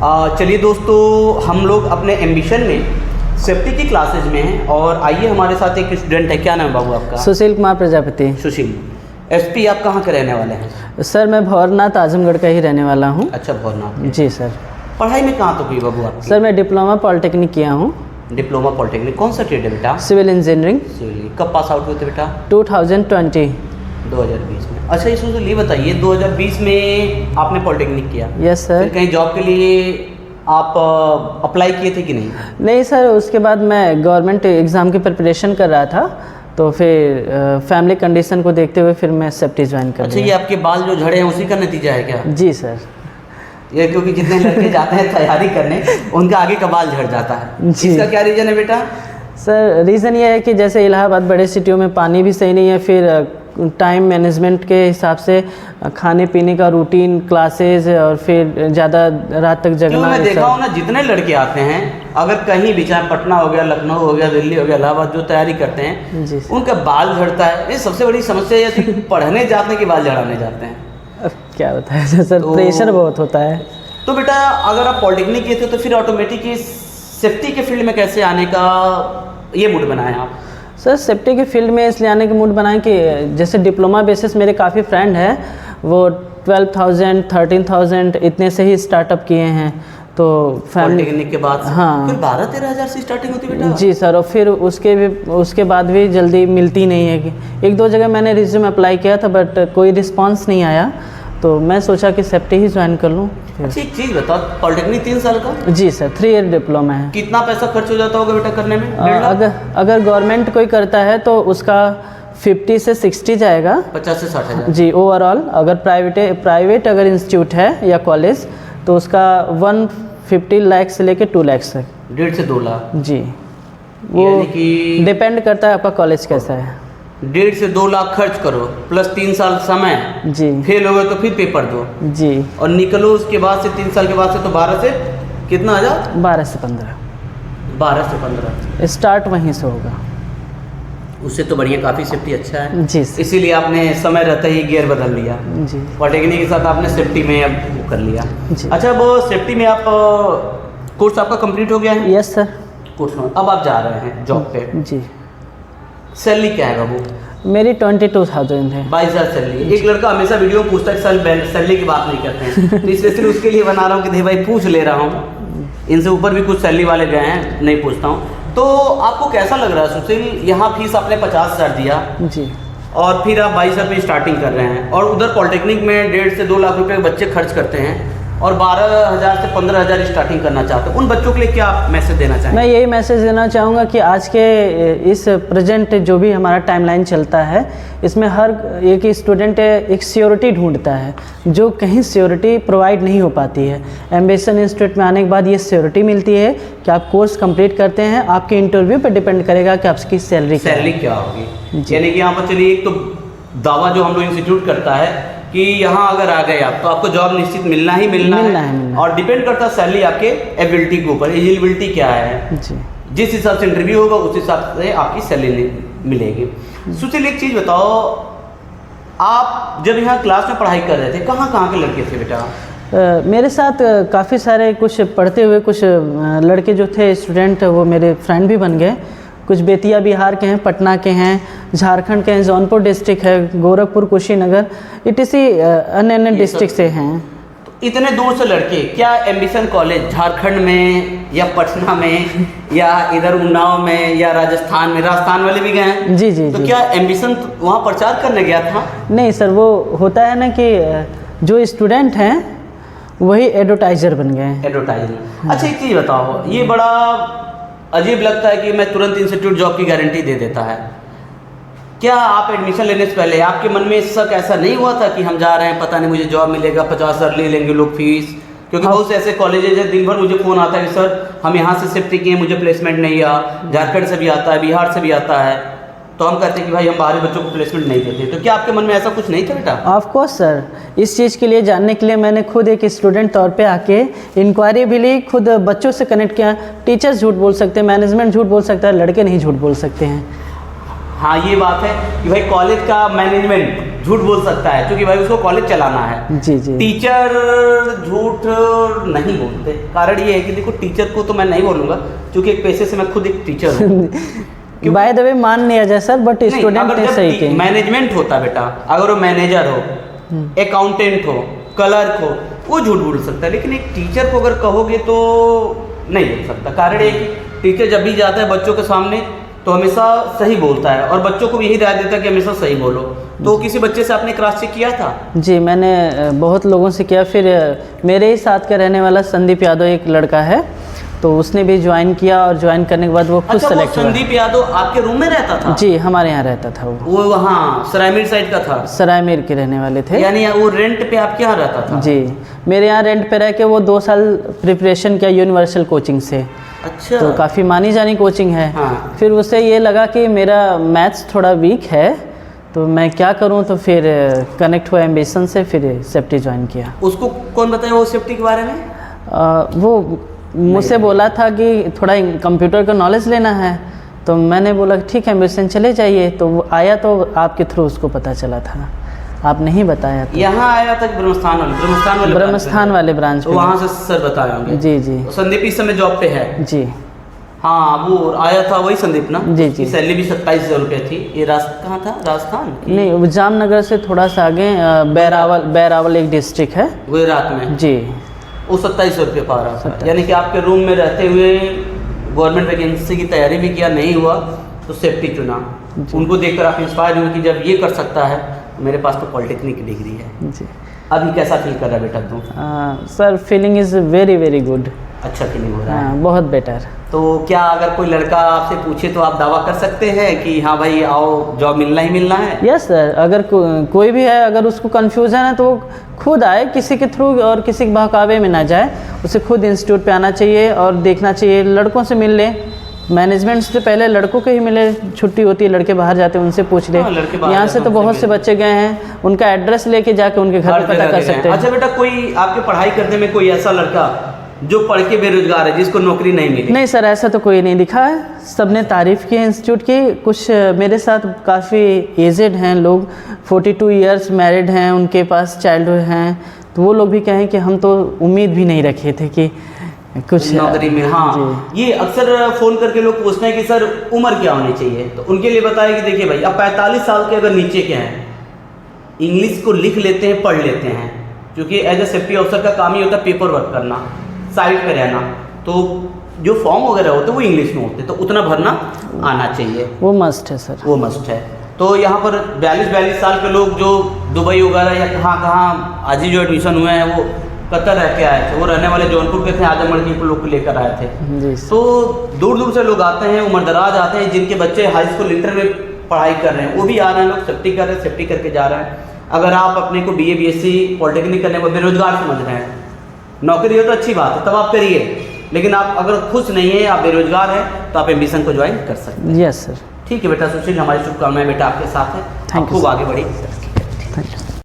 चलिए दोस्तों, हम लोग अपने एम्बिशन में सेफ्टी की क्लासेज में हैं और आइए हमारे साथ एक स्टूडेंट है। क्या नाम है बाबू आपका? सुशील कुमार प्रजापति। सुशील, एसपी आप कहाँ के रहने वाले हैं? सर मैं भौरनाथ आजमगढ़ का ही रहने वाला हूँ। अच्छा, भौरनाथ। जी सर। पढ़ाई में कहाँ तक हुई बाबू आपकी? सर मैं डिप्लोमा पॉलिटेक्निक किया हूँ। डिप्लोमा पॉलिटेक्निक, कौन सा ट्रेड है बेटा? Civil engineering. सिविल। कब पास आउट हुए थे बेटा? 2020। 2020 में। अच्छा, इसमें ये बताइए 2020 में आपने पॉलिटेक्निक किया? Yes sir. फिर कहीं जॉब के लिए आप अप्लाई किए थे कि नहीं? नहीं सर, उसके बाद मैं गवर्नमेंट एग्ज़ाम की प्रिपरेशन कर रहा था, तो फिर फैमिली कंडीशन को देखते हुए फिर मैं सेफ्टी ज्वाइन कर अच्छा, ये आपके बाल जो झड़े हैं उसी का नतीजा है क्या? जी सर। ये क्योंकि जितने लड़के जाते हैं तैयारी करने उनका आगे का बाल झड़ जाता है। जी। इसका क्या रीज़न है बेटा? सर रीज़न ये है कि जैसे इलाहाबाद बड़े सिटियों में पानी भी सही नहीं है, फिर टाइम मैनेजमेंट के हिसाब से खाने पीने का रूटीन, क्लासेज और फिर ज़्यादा रात तक जगना। मैं देखा हूँ ना, जितने लड़के आते हैं अगर कहीं भी, चाहे पटना हो गया, लखनऊ हो गया, दिल्ली हो गया, इलाहाबाद, जो तैयारी करते हैं जी, उनका बाल झड़ता है। ये सबसे बड़ी समस्या ये थी, पढ़ने जाते के बाल झड़ाने जाते हैं। अब क्या बताया सर, प्रेशर बहुत होता है। तो बेटा अगर आप पॉलिटेक्निक किए थे तो फिर ऑटोमेटिक सेफ्टी के फील्ड में कैसे आने का ये मूड बनाए आप? सर सेफ्टी के फील्ड में इसलिए आने का मूड बनाए कि जैसे डिप्लोमा बेसिस मेरे काफ़ी फ्रेंड हैं, वो 12,000 13,000 इतने से ही स्टार्टअप किए हैं। तो पॉलिटेक्निक के बाद हाँ, फिर 12-13 हज़ार से स्टार्टिंग होती बेटा? जी सर। और फिर उसके बाद भी जल्दी मिलती नहीं है कि एक दो जगह मैंने रिज्यूम अप्लाई किया था बट कोई रिस्पांस नहीं आया, तो मैं सोचा कि सेफ्टी ही ज्वाइन कर लूँ। अच्छा, एक चीज़ बताओ, पॉलिटेक्निक 3 साल का? जी सर, 3 ईयर डिप्लोमा है। कितना पैसा खर्च हो जाता होगा बेटा करने में? अगर गवर्नमेंट कोई करता है तो उसका 50 से 60 जाएगा। 50 से 60 हज़ार जी ओवरऑल। अगर प्राइवेट अगर इंस्टीट्यूट है या कॉलेज तो उसका 150 लाख से लेके 2 लाख तक। 1.5 से 2 लाख? जी, वो डिपेंड करता है आपका कॉलेज कैसा है। 1.5 से 2 लाख खर्च करो प्लस 3 साल समय। जी। फेल हो गए तो फिर पेपर दो। जी। और निकलो उसके बाद से 3 साल के बाद से तो 12 से कितना आ जाओ? 12 से 15। 12 से 15 स्टार्ट वहीं से होगा। उससे तो बढ़िया, काफ़ी सेफ्टी अच्छा है। जी। इसीलिए आपने समय रहते ही गियर बदल लिया। जी। पॉलिटेक्निक के साथ आपने सेफ्टी में अब वो कर लिया। जी। अच्छा, वो सेफ्टी में आप कोर्स आपका कंप्लीट हो गया है? Yes sir. कोर्स में अब आप जा रहे हैं जॉब पे। जी। सैलरी क्या है बाबू? मेरी 22,000 है। 22,000 सैलरी। एक लड़का हमेशा वीडियो में पूछता है सैलरी की बात नहीं करते हैं, तो स्पेशली उसके लिए बना रहा हूँ कि दे भाई पूछ ले रहा हूँ। इनसे ऊपर भी कुछ सैलरी वाले गए हैं, नहीं पूछता हूँ। तो आपको कैसा लग रहा है सुशील, यहाँ फीस आपने 50,000 दिया जी, और फिर आप 22,000 में स्टार्टिंग कर रहे हैं, और उधर पॉलिटेक्निक में 1.5 से 2 लाख रुपए बच्चे खर्च करते हैं और 12,000 से 15,000 स्टार्टिंग करना चाहते हैं, उन बच्चों के लिए क्या आप मैसेज देना चाहेंगे? मैं यही मैसेज देना चाहूँगा कि आज के इस प्रेजेंट जो भी हमारा टाइमलाइन चलता है, इसमें हर एक स्टूडेंट एक सियोरिटी ढूंढता है, जो कहीं सियोरिटी प्रोवाइड नहीं हो पाती है। एम्बिशन इंस्टीट्यूट में आने के बाद ये सियोरिटी मिलती है कि आप कोर्स कंप्लीट करते हैं, आपके इंटरव्यू पर डिपेंड करेगा कि आपकी सैलरी क्या होगी। यानी कि यहाँ पर चलिए, एक तो दावा जो हम लोग इंस्टीट्यूट करता है कि यहाँ अगर आ गए आप तो आपको जॉब निश्चित मिलना ही मिलना है। और डिपेंड करता है सैलरी आपके एबिलिटी के ऊपर, एलिजिबिलिटी क्या है जी। जिस हिसाब से इंटरव्यू होगा उस हिसाब से आपकी सैलरी मिलेगी। सुशील, एक चीज़ बताओ, आप जब यहाँ क्लास में पढ़ाई कर रहे थे कहाँ के लड़के थे बेटा? मेरे साथ काफ़ी सारे कुछ पढ़ते हुए कुछ लड़के जो थे स्टूडेंट, वो मेरे फ्रेंड भी बन गए। कुछ बेतिया बिहार के हैं, पटना के हैं, झारखंड के हैं, जौनपुर डिस्ट्रिक्ट है, गोरखपुर, कुशीनगर, अन्य डिस्ट्रिक्ट से हैं। तो इतने दूर से लड़के क्या एम्बिशन कॉलेज झारखंड में या पटना में या इधर उन्नाव में या राजस्थान वाले भी गए हैं? जी जी। तो क्या एम्बिशन वहाँ प्रचार करने गया था? नहीं सर, वो होता है ना कि जो स्टूडेंट हैं वही एडवर्टाइजर बन गए हैं। एडवर्टाइजर। अच्छा, एक चीज़ बताओ, ये बड़ा अजीब लगता है कि मैं तुरंत इंस्टीट्यूट जॉब की गारंटी दे देता है। क्या आप एडमिशन लेने से पहले आपके मन में शक ऐसा नहीं हुआ था कि हम जा रहे हैं, पता नहीं मुझे जॉब मिलेगा, 50,000 ले लेंगे लोग फीस? क्योंकि बहुत से ऐसे कॉलेजेज हैं, दिन भर मुझे फ़ोन आता है कि सर हम यहाँ से शिफ्ट किए, मुझे प्लेसमेंट नहीं आ, झारखंड से भी आता है, बिहार से भी आता है, तो हम कहते हैं कि भाई हम बाहरी बच्चों को प्लेसमेंट नहीं देते। तो क्या आपके मन में ऐसा कुछ नहीं था बेटा? ऑफ कोर्स सर, इस चीज़ के लिए जानने के लिए मैंने खुद एक स्टूडेंट तौर पे आके इंक्वायरी भी ली, खुद बच्चों से कनेक्ट किया। टीचर्स झूठ बोल सकते हैं, मैनेजमेंट झूठ बोल सकता है, लड़के नहीं झूठ बोल सकते हैं। हाँ, ये बात है कि भाई कॉलेज का मैनेजमेंट झूठ बोल सकता है, क्योंकि भाई उसको कॉलेज चलाना है। जी जी टीचर झूठ नहीं बोलते, कारण ये है कि देखो टीचर को तो मैं नहीं बोलूँगा, क्योंकि एक पैसे से मैं खुद एक टीचर हूँ। बाय द वे मान लिया जाए सर, बट स्टूडेंट ने सही कही। मैनेजमेंट होता है बेटा, अगर वो मैनेजर हो, अकाउंटेंट हो, क्लर्क हो, वो झूठ बोल सकता है, लेकिन एक टीचर को अगर कहोगे तो नहीं बोल सकता। कारण एक टीचर जब भी जाता है बच्चों के सामने तो हमेशा सही बोलता है, और बच्चों को भी यही राय देता है कि हमेशा सही बोलो। तो किसी बच्चे से आपने क्रॉस चेक किया था? जी मैंने बहुत लोगों से किया। फिर मेरे ही साथ का रहने वाला संदीप यादव एक लड़का है, तो उसने भी ज्वाइन किया, और ज्वाइन करने के बाद वो खुद सेलेक्ट हुआ। संदीप यादव आपके रूम में रहता था? जी हमारे यहाँ रहता था वो वहाँ सरायमीर साइड का था? सरायमीर के रहने वाले थे। यानी वो रेंट पे आपके यहाँ रहता था? जी मेरे यहाँ रेंट पे रह के वो 2 साल प्रिपरेशन किया यूनिवर्सल कोचिंग से। अच्छा। तो काफ़ी मानी जानी कोचिंग है। हाँ। फिर उसे ये लगा कि मेरा मैथ्स थोड़ा वीक है, तो मैं क्या करूं, तो फिर कनेक्ट हुआ एम्बिशन से, फिर सेफ्टी ज्वाइन किया। उसको कौन बताया वो सेफ्टी के बारे में? वो मुझसे बोला था कि थोड़ा कंप्यूटर का नॉलेज लेना है, तो मैंने बोला ठीक है एम्बिशन चले जाइए। तो वो आया तो आपके थ्रू उसको पता चला था, आप नहीं बताया था। यहाँ आया था ब्रह्मस्थान वाले ब्रांच तो वहाँ से सर बताए होंगे। जी जी। संदीप इस समय जॉब पे है? जी हाँ, वो आया था वही संदीप ना? जी जी। सैलरी भी 27,000 रुपये थी। ये कहाँ था, राजस्थान? नहीं, वो जामनगर से थोड़ा सा आगे बैरावल एक डिस्ट्रिक्ट है गुजरात में। जी। वो 27,000 रुपये पा रहा था। यानी कि आपके रूम में रहते हुए गवर्नमेंट वैकेंसी की तैयारी भी किया, नहीं हुआ तो सेफ्टी चुना। उनको देखकर आप इंस्पायर हुए कि जब ये कर सकता है, मेरे पास तो पॉलिटेक्निक की डिग्री है। जी। अभी कैसा फील कर रहा है बेटा तू? Sir feeling is very very good. अच्छा फीलिंग हो रहा है? बहुत बेटर। तो क्या अगर कोई लड़का आपसे पूछे तो आप दावा कर सकते हैं कि हाँ भाई आओ, जॉब मिलना ही मिलना है? यस सर, अगर कोई भी है, अगर उसको कन्फ्यूज़न है तो वो खुद आए, किसी के थ्रू और किसी के बहकावे में ना जाए। उसे खुद इंस्टीट्यूट पे आना चाहिए और देखना चाहिए, लड़कों से मिल ले। मैनेजमेंट से पहले लड़कों के ही मिले, छुट्टी होती है लड़के बाहर जाते हैं, उनसे पूछ ले। यहाँ से तो बहुत से बच्चे गए हैं, उनका एड्रेस लेके जाके उनके घर पे पता कर सकते हैं। अच्छा बेटा, कोई आपके पढ़ाई करने में कोई ऐसा लड़का जो पढ़ के बेरोजगार है, जिसको नौकरी नहीं मिली? नहीं सर, ऐसा तो कोई नहीं दिखा है। सबने तारीफ़ की है इंस्टीट्यूट की। कुछ मेरे साथ काफ़ी एजेड हैं लोग, 42 इयर्स मैरिड हैं, उनके पास चाइल्डहुड हैं, तो वो लोग भी कहें कि हम तो उम्मीद भी नहीं रखे थे कि कुछ नौकरी में। हाँ, ये अक्सर फ़ोन करके लोग पूछते हैं कि सर उम्र क्या होनी चाहिए, तो उनके लिए बताया कि देखिए भाई, अब 45 साल के अगर नीचे के हैं, इंग्लिश को लिख लेते हैं, पढ़ लेते हैं, क्योंकि एज ए सेफ्टी ऑफिसर का काम ही होता है पेपर वर्क करना, साइड पे रहना, तो जो फॉर्म वगैरह होते हैं वो इंग्लिश में होते हैं, तो उतना भरना आना चाहिए। वो मस्ट है सर, वो मस्ट है। तो यहाँ पर 42 साल के लोग जो दुबई वगैरह या कहाँ आज ही जो एडमिशन हुए हैं, वो कतर रह के आए थे, वो रहने वाले जौनपुर के थे, आजमगढ़ के लोग को लेकर आए थे जी। तो दूर दूर से लोग आते हैं, उम्रदराज आते हैं, जिनके बच्चे हाई स्कूल इंटर में पढ़ाई कर रहे हैं, वो भी आ रहे हैं, लोग सेफ्टी कर रहे हैं, सेफ्टी करके जा रहे हैं। अगर आप अपने को BA BSc पॉलिटेक्निक करने को बेरोजगार समझ रहे हैं, नौकरी हो तो अच्छी बात है, तब आप करिए, लेकिन आप अगर खुश नहीं है, आप बेरोजगार हैं, तो आप एम्बिशन को ज्वाइन कर सकते हैं। Yes sir. ठीक है बेटा, सुशील, हमारी शुभकामनाएं बेटा आपके साथ है, थैंक यू, खूब आगे बढ़िए। Thank you.